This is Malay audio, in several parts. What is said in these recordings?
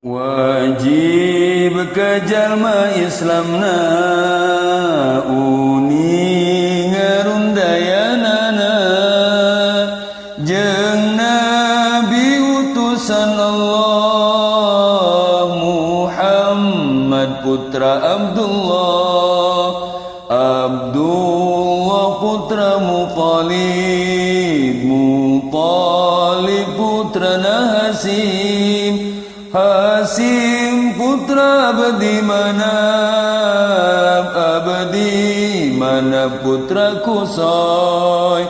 Wajib ke jalma Islamna uni ngarundayanana jeung Nabi utusan Allah Muhammad putra Abdullah putra Muthalib putra Hasim putra Abdi Manaf putra Qusay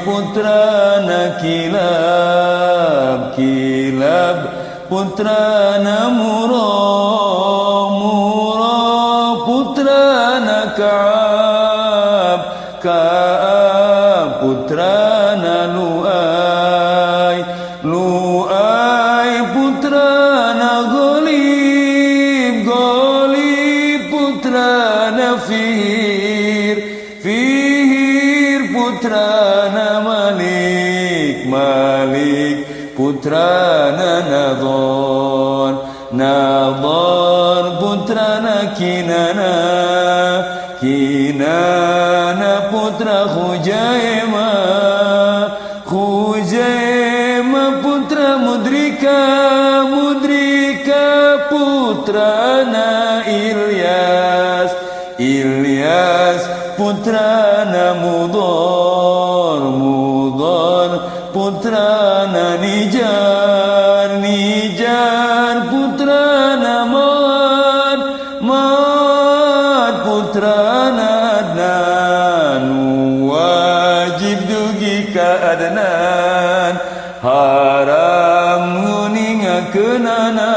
putra Kilab putra Murrah putra Ka'ab putra Lu'ay putra Ghalib putra Fihir putra Malik putra Nadhar putra Kinana putra Khuzaimah putra Mudrika putra Ilyas putra Mudhar putra Nijar putra Mad putra Adnan wajib dugi ka Adnan haram nguningakeunana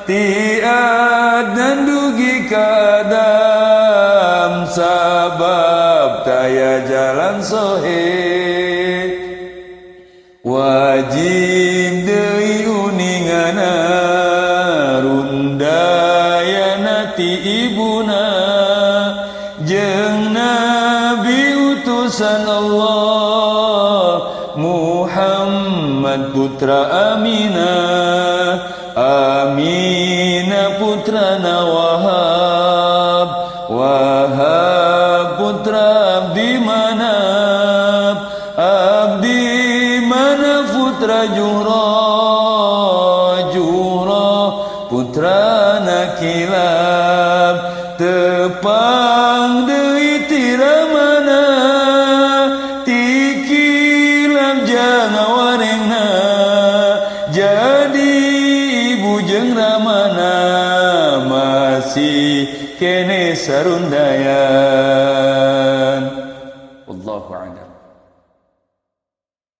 ti Adnan dugi ka Adam sabab taya jalan sahih wajib deui uningana rundayana ti ibuna jeung Nabi utusan Allah Muhammad putra Aminah putra Wahab putra Abdi Manaf putra Juhrah putra Kilab tepang deui tiramana ti Kilab jangan warengna jadi ibu jeung ramana masih kene sarundayan. Wallahu a'lam.